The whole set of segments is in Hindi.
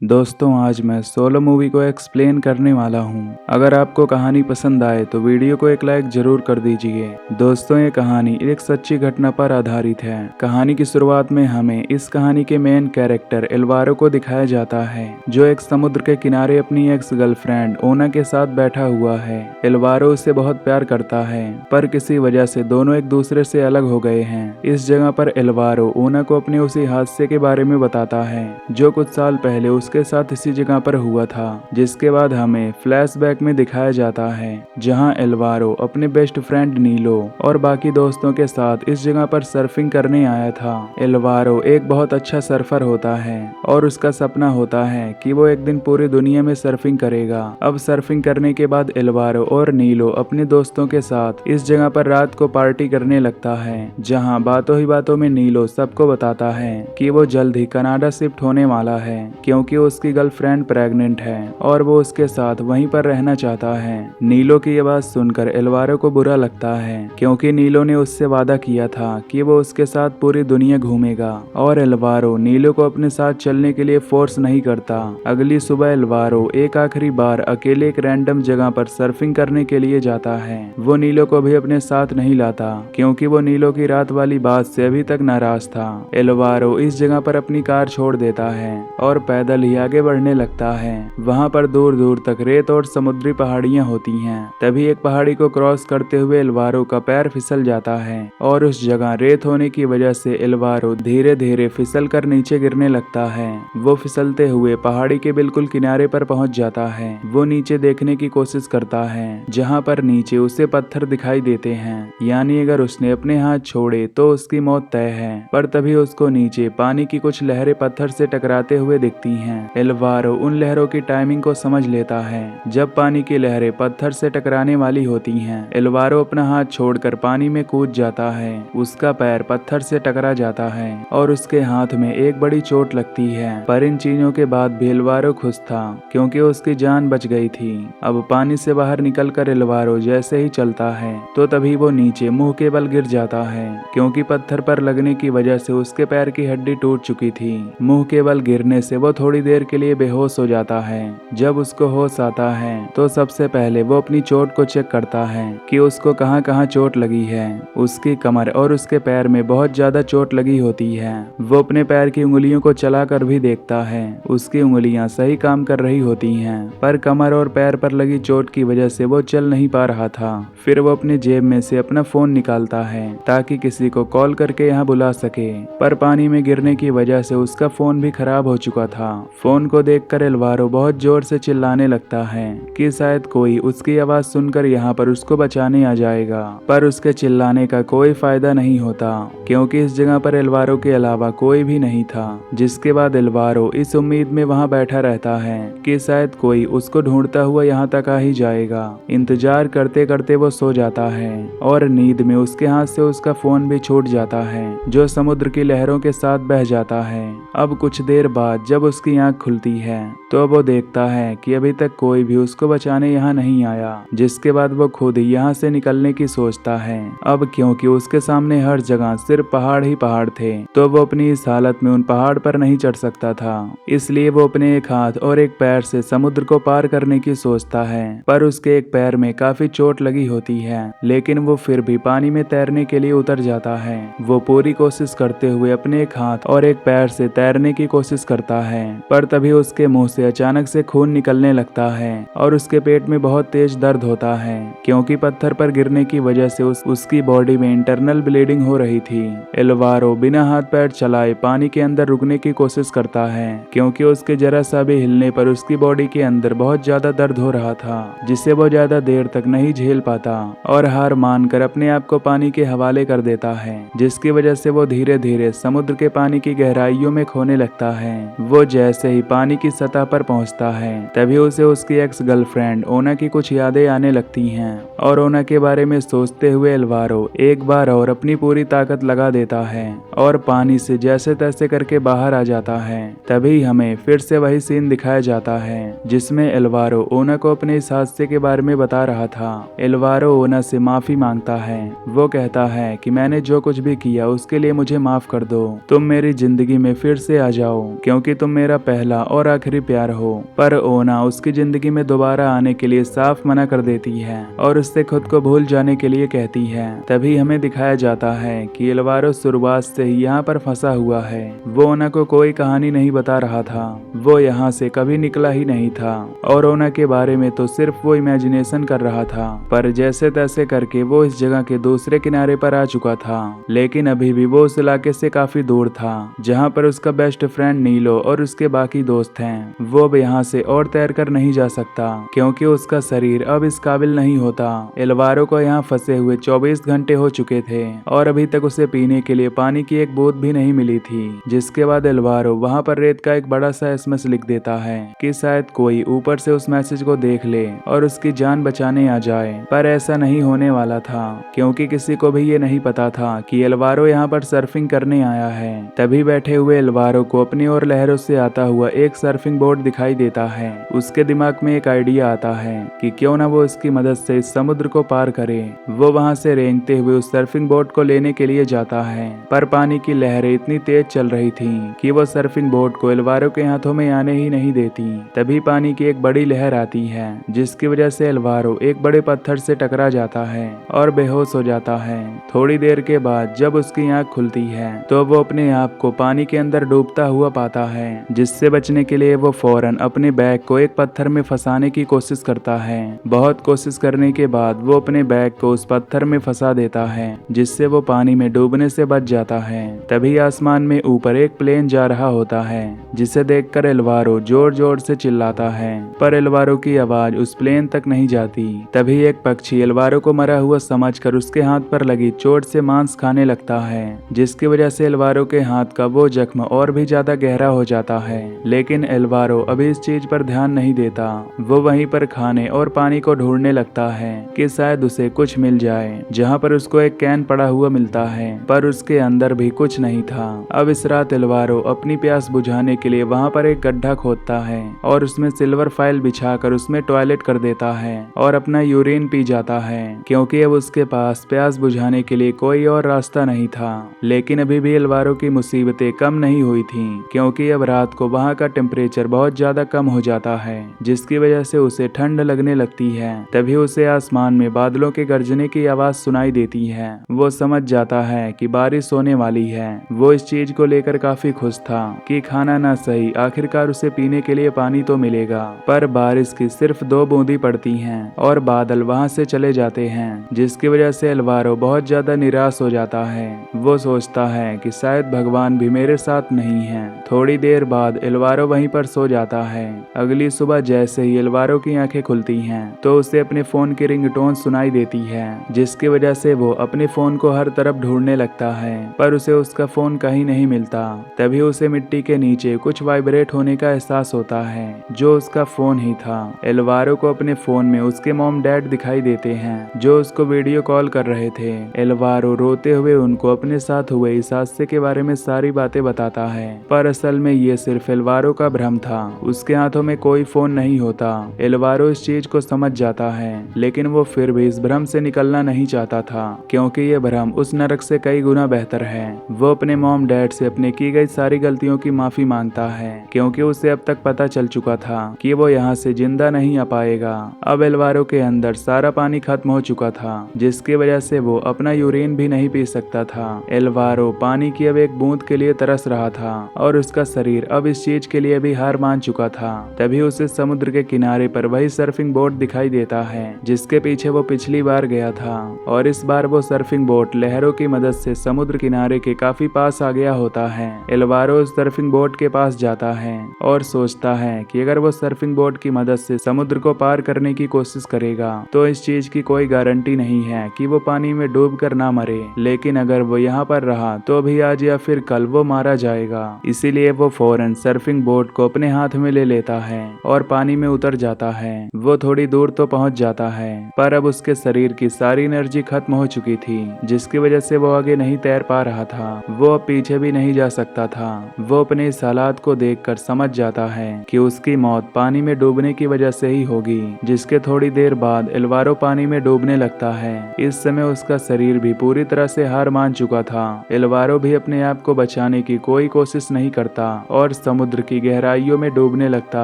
दोस्तों आज मैं सोलो मूवी को एक्सप्लेन करने वाला हूँ। अगर आपको कहानी पसंद आए तो वीडियो को एक लाइक जरूर कर दीजिए। दोस्तों ये कहानी एक सच्ची घटना पर आधारित है। कहानी की शुरुआत में हमें इस कहानी के मेन कैरेक्टर एल्वारो को दिखाया जाता है, जो एक समुद्र के किनारे अपनी एक्स गर्लफ्रेंड ओना के साथ बैठा हुआ है। एल्वारो उससे बहुत प्यार करता है, पर किसी वजह से दोनों एक दूसरे से अलग हो गए हैं। इस जगह पर एल्वारो ओना को अपने उसी हादसे के बारे में बताता है जो कुछ साल पहले उसके साथ इसी जगह पर हुआ था, जिसके बाद हमें फ्लैशबैक में दिखाया जाता है जहां एल्वारो अपने बेस्ट फ्रेंड नीलो और बाकी दोस्तों के साथ इस जगह पर सर्फिंग करने आया था। एल्वारो एक बहुत अच्छा सर्फर होता है और उसका सपना होता है कि वो एक दिन पूरी दुनिया में सर्फिंग करेगा। अब सर्फिंग करने के बाद एल्वारो और नीलो अपने दोस्तों के साथ इस जगह पर रात को पार्टी करने लगता है, जहां बातों ही बातों में नीलो सबको बताता है कि वो जल्द ही कनाडा शिफ्ट होने वाला है, क्योंकि उसकी गर्लफ्रेंड प्रेग्नेंट है और वो उसके साथ वहीं पर रहना चाहता है। नीलो की ये बात सुनकर एल्वारो को बुरा लगता है, क्योंकि नीलो ने उससे वादा किया था कि वो उसके साथ पूरी दुनिया घूमेगा और एल्वारो नीलो को अपने साथ चलने के लिए फोर्स नहीं करता। अगली सुबह एल्वारो एक आखिरी बार अकेले एक रैंडम जगह पर सर्फिंग करने के लिए जाता है। वो नीलो को भी अपने साथ नहीं लाता, क्योंकि वो नीलो की रात वाली बात से अभी तक नाराज था। एल्वारो इस जगह पर अपनी कार छोड़ देता है और पैदल ही आगे बढ़ने लगता है। वहाँ पर दूर दूर तक रेत और समुद्री पहाड़ियाँ होती हैं। तभी एक पहाड़ी को क्रॉस करते हुए एल्वारो का पैर फिसल जाता है और उस जगह रेत होने की वजह से एल्वारो धीरे धीरे फिसल कर नीचे गिरने लगता है। वो फिसलते हुए पहाड़ी के बिल्कुल किनारे पर पहुंच जाता है। वो नीचे देखने की कोशिश करता है, जहाँ पर नीचे उसे पत्थर दिखाई देते हैं, यानी अगर उसने अपने हाथ छोड़े तो उसकी मौत तय है। पर तभी उसको नीचे पानी की कुछ लहरें पत्थर से टकराते हुए दिखती हैं। एल्वारो उन लहरों की टाइमिंग को समझ लेता है। जब पानी की लहरें पत्थर से टकराने वाली होती हैं, एल्वारो अपना हाथ छोड़कर पानी में कूद जाता है। उसका पैर पत्थर से टकरा जाता है और उसके हाथ में एक बड़ी चोट लगती है। पर इन चीजों के बाद भी एल्वारो खुश था, क्योंकि उसकी जान बच गई थी। अब पानी से बाहर निकलकर एल्वारो जैसे ही चलता है तो तभी वो नीचे मुंह के बल गिर जाता है, क्योंकि पत्थर पर लगने की वजह से उसके पैर की हड्डी टूट चुकी थी। मुंह के बल गिरने से वो थोड़ी देर के लिए बेहोश हो जाता है। जब उसको होश आता है तो सबसे पहले वो अपनी चोट को चेक करता है कि उसको कहाँ कहाँ चोट लगी है। उसकी कमर और उसके पैर में बहुत ज्यादा चोट लगी होती है। वो अपने पैर की उंगलियों को चलाकर भी देखता है। उसकी उंगलियां सही काम कर रही होती हैं, पर कमर और पैर पर लगी चोट की वजह से वो चल नहीं पा रहा था। फिर वो अपनी जेब में से अपना फोन निकालता है ताकि किसी को कॉल करके यहाँ बुला सके, पर पानी में गिरने की वजह से उसका फोन भी खराब हो चुका था। फोन को देखकर एल्वारो बहुत जोर से चिल्लाने लगता है कि शायद कोई उसकी आवाज सुनकर यहाँ पर उसको बचाने आ जाएगा, पर उसके चिल्लाने का कोई फायदा नहीं होता, क्योंकि इस जगह पर एल्वारो के अलावा कोई भी नहीं था। जिसके बाद एल्वारो इस उम्मीद में वहाँ बैठा रहता है कि शायद कोई उसको ढूंढता हुआ यहाँ तक आ ही जाएगा। इंतजार करते करते वो सो जाता है और नींद में उसके हाथ से उसका फोन भी छूट जाता है, जो समुद्र की लहरों के साथ बह जाता है। अब कुछ देर बाद जब उसकी आंख खुलती है तो वो देखता है कि अभी तक कोई भी उसको बचाने यहाँ नहीं आया। जिसके बाद वो खुद ही यहाँ से निकलने की सोचता है। अब क्योंकि उसके सामने हर जगह सिर्फ पहाड़ ही पहाड़ थे, तो वो अपनी इस हालत में उन पहाड़ पर नहीं चढ़ सकता था। इसलिए वो अपने एक हाथ और एक पैर से समुद्र को पार करने की सोचता है। पर उसके एक पैर में काफी चोट लगी होती है, लेकिन वो फिर भी पानी में तैरने के लिए उतर जाता है। वो पूरी कोशिश करते हुए अपने एक हाथ और एक पैर से तैरने की कोशिश करता है, पर तभी उसके मुंह से अचानक से खून निकलने लगता है और उसके पेट में बहुत तेज दर्द होता है, क्योंकि पत्थर पर गिरने की वजह से उसकी बॉडी में इंटरनल ब्लीडिंग हो रही थी। एल्वारो बिना हाथ पैर चलाए पानी के अंदर रुकने की कोशिश करता है, क्योंकि उसके जरा सा भी हिलने पर उसकी बॉडी के अंदर बहुत ज्यादा दर्द हो रहा था, जिससे वो ज्यादा देर तक नहीं झेल पाता और हार मानकर अपने आप को पानी के हवाले कर देता है, जिसकी वजह से वो धीरे धीरे समुद्र के पानी की गहराइयों में खोने लगता है। वो जैसे ही पानी की सतह पर पहुंचता है तभी उसे उसकी एक्स गर्लफ्रेंड ओना की कुछ यादें आने लगती हैं और ओना के बारे में सोचते हुए एल्वारो एक बार और अपनी पूरी ताकत लगा देता है और पानी से जैसे तैसे करके बाहर आ जाता है। तभी हमें फिर से वही सीन दिखाया जाता है जिसमें एल्वारो ओना को अपने इस हादसे के बारे में बता रहा था। एल्वारो ओना से माफी मांगता है। वो कहता है कि मैंने जो कुछ भी किया उसके लिए मुझे माफ कर दो। तुम मेरी जिंदगी में फिर से आ जाओ, क्योंकि तुम मेरा पहला और आखिरी प्यार हो। पर ओना उसकी जिंदगी में दोबारा आने के लिए साफ मना कर देती है और उससे खुद को भूल जाने के लिए कहती है। तभी हमें दिखाया जाता है कि एल्वारो शुरुआत से ही यहाँ पर फंसा हुआ है। वो ओना को कोई कहानी नहीं बता रहा था, वो यहाँ से कभी निकला ही नहीं था और ओना के बारे में तो सिर्फ वो इमेजिनेशन कर रहा था। पर जैसे तैसे करके वो इस जगह के दूसरे किनारे पर आ चुका था, लेकिन अभी भी वो उस इलाके से काफी दूर था जहाँ पर उसका बेस्ट फ्रेंड नीलो और उसके बाकी दोस्त हैं। वो अब यहाँ से और तैर कर नहीं जा सकता क्योंकि उसका शरीर अब इस काबिल नहीं होता। एल्वारो को यहाँ फंसे हुए 24 घंटे हो चुके थे और अभी तक उसे पीने के लिए पानी की एक बूंद भी नहीं मिली थी। जिसके बाद एल्वारो वहाँ पर रेत का एक बड़ा सा एसएमएस लिख देता है कि शायद कोई ऊपर से उस मैसेज को देख ले और उसकी जान बचाने आ जाए। पर ऐसा नहीं होने वाला था क्योंकि किसी को भी ये नहीं पता था कि एल्वारो यहाँ पर सर्फिंग करने आया है। तभी बैठे हुए एल्वारो को अपनी ओर लहरों से आता हुआ एक सर्फिंग बोर्ड दिखाई देता है। उसके दिमाग में एक आइडिया आता है कि क्यों ना वो उसकी मदद से इस समुद्र को पार करे। वो वहाँ से रेंगते हुए उस सर्फिंग बोर्ड को लेने के लिए जाता है, पर पानी की लहरें इतनी तेज चल रही थी कि वो सर्फिंग बोर्ड को एल्वारो के हाथों में आने ही नहीं देती। तभी पानी की एक बड़ी लहर आती है जिसकी वजह से एल्वारो एक बड़े पत्थर से टकरा जाता है और बेहोश हो जाता है। थोड़ी देर के बाद जब उसकी आंख खुलती है तो वो अपने आप को पानी के अंदर डूबता हुआ पाता है, जिससे बचने के लिए वो फौरन अपने बैग को एक पत्थर में फंसाने की कोशिश करता है। बहुत कोशिश करने के बाद वो अपने बैग को उस पत्थर में फंसा देता है जिससे वो पानी में डूबने से बच जाता है। तभी आसमान में ऊपर एक प्लेन जा रहा होता है जिसे देखकर एल्वारो जोर जोर से चिल्लाता है, पर एल्वारो की आवाज उस प्लेन तक नहीं जाती। तभी एक पक्षी एल्वारो को मरा हुआ समझकर उसके हाथ पर लगी चोट से मांस खाने लगता है, जिसकी वजह से एल्वारो के हाथ का वो जख्म और भी ज्यादा गहरा हो जाता है। लेकिन एल्वारो अभी इस चीज पर ध्यान नहीं देता। वो वहीं पर खाने और पानी को ढूंढने लगता है कि शायद उसे कुछ मिल जाए, जहाँ पर उसको एक कैन पड़ा हुआ मिलता है, पर उसके अंदर भी कुछ नहीं था। अब इस रात एल्वारो अपनी प्यास बुझाने के लिए वहाँ पर एक गड्ढा खोदता है और उसमें सिल्वर फाइल बिछाकर उसमें टॉयलेट कर देता है और अपना यूरिन पी जाता है क्योंकि अब उसके पास प्यास बुझाने के लिए कोई और रास्ता नहीं था। लेकिन अभी भी एल्वारो की मुसीबतें कम नहीं हुई थी क्योंकि अब रात को वहाँ का टेम्परेचर बहुत ज्यादा कम हो जाता है, जिसकी वजह से उसे ठंड लगने लगती है। तभी उसे आसमान में बादलों के गरजने की आवाज सुनाई देती है। वो समझ जाता है कि बारिश होने वाली है। वो इस चीज को लेकर काफी खुश था कि खाना ना सही, आखिरकार उसे पीने के लिए पानी तो मिलेगा। पर बारिश की सिर्फ 2 बूंदी पड़ती हैं और बादल वहाँ से चले जाते हैं, जिसकी वजह से एल्वारो बहुत ज्यादा निराश हो जाता है। वो सोचता है कि शायद भगवान भी मेरे साथ नहीं है। थोड़ी देर बाद एल्वारो वहीं पर सो जाता है। अगली सुबह जैसे ही एल्वारो की आंखें खुलती हैं तो उसे अपने फोन की रिंगटोन सुनाई देती है, जिसकी वजह से वो अपने फोन को हर तरफ ढूंढने लगता है, पर उसे उसका फोन कहीं नहीं मिलता। तभी उसे मिट्टी के नीचे कुछ वाइब्रेट होने का एहसास होता है, जो उसका फोन ही था। एल्वारो को अपने फोन में उसके मॉम डैड दिखाई देते हैं जो उसको वीडियो कॉल कर रहे थे। एल्वारो रोते हुए उनको अपने साथ हुए इस हादसे के बारे में सारी बातें बताता है, पर असल में ये सिर्फ एल्वारो का भ्रम था। उसके हाथों में कोई फोन नहीं होता। एल्वारो इस चीज को समझ जाता है, लेकिन वो फिर भी इस भ्रम से निकलना नहीं चाहता था क्योंकि ये भ्रम उस नरक से कई गुना बेहतर है। वो अपने मॉम डैड से अपने की गई सारी गलतियों की माफी मांगता है क्योंकि उसे अब तक पता चल चुका था कि वो यहाँ से जिंदा नहीं आ पाएगा। अब एल्वारो के अंदर सारा पानी खत्म हो चुका था, जिसकी वजह से वो अपना यूरिन भी नहीं पी सकता था। एल्वारो पानी की अब एक बूंद के लिए तरस रहा था और उसका शरीर अब इस चीज के लिए भी हार मान चुका था। तभी उसे समुद्र के किनारे पर वही सर्फिंग बोट दिखाई देता है जिसके पीछे वो पिछली बार गया था, और इस बार वो सर्फिंग बोट लहरों की मदद से समुद्र किनारे के काफी पास आ गया होता है। एल्वारो उस सर्फिंग बोट के पास जाता है और सोचता है कि अगर वो सर्फिंग बोट की मदद से समुद्र को पार करने की कोशिश करेगा तो इस चीज की कोई गारंटी नहीं है कि वो पानी में डूब कर ना मरे, लेकिन अगर वो यहाँ पर रहा तो भी आज या फिर कल वो मारा जाएगा। इसीलिए वो फौरन सर्फिंग बोट को अपने हाथ में ले लेता है और पानी में उतर जाता है। वो थोड़ी दूर तो पहुंच जाता है, पर अब उसके शरीर की सारी एनर्जी खत्म हो चुकी थी, जिसकी वजह से वो आगे नहीं तैर पा रहा था। वो अब पीछे भी नहीं जा सकता था। वो अपने इस हालात को देखकर समझ जाता है कि उसकी मौत पानी में डूबने की वजह से ही होगी, जिसके थोड़ी देर बाद एल्वारो पानी में डूबने लगता है। इस समय उसका शरीर भी पूरी तरह से हार मान चुका था। एल्वारो भी अपने आप को बचाने की कोई कोशिश नहीं करता और समुद्र की गहराइयों में डूबने लगता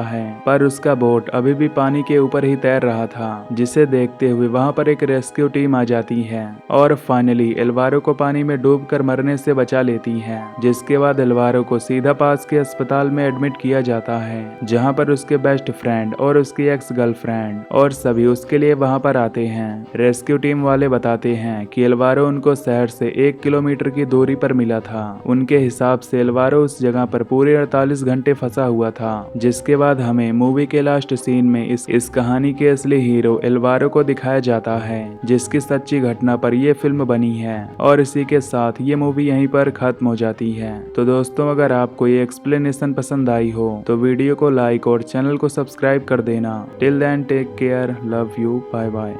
है, पर उसका बोट अभी भी पानी के ऊपर ही तैर रहा था, जिसे देखते हुए वहां पर एक रेस्क्यू टीम आ जाती है और फाइनली एल्वारो को पानी में डूबकर मरने से बचा लेती है। जिसके बाद एल्वारो को सीधा पास के अस्पताल में एडमिट किया जाता है, जहां पर उसके बेस्ट फ्रेंड और उसकी एक्स गर्लफ्रेंड और सभी उसके लिए वहां पर आते हैं। रेस्क्यू टीम वाले बताते हैं कि एल्वारो उनको शहर से 1 किलोमीटर की दूरी पर मिला था। उनके हिसाब से एल्वारो उस जगह पर पूरे 48 घंटे फंसा हुआ था। जिसके बाद हमें मूवी के लास्ट सीन में इस कहानी के असली हीरो एल्वारो को दिखाया जाता है, जिसकी सच्ची घटना पर यह फिल्म बनी है। और इसी के साथ ये मूवी यहीं पर खत्म हो जाती है। तो दोस्तों, अगर आपको ये एक्सप्लेनेशन पसंद आई हो तो वीडियो को लाइक और चैनल को सब्सक्राइब कर देना। Till then take care, love you, bye bye.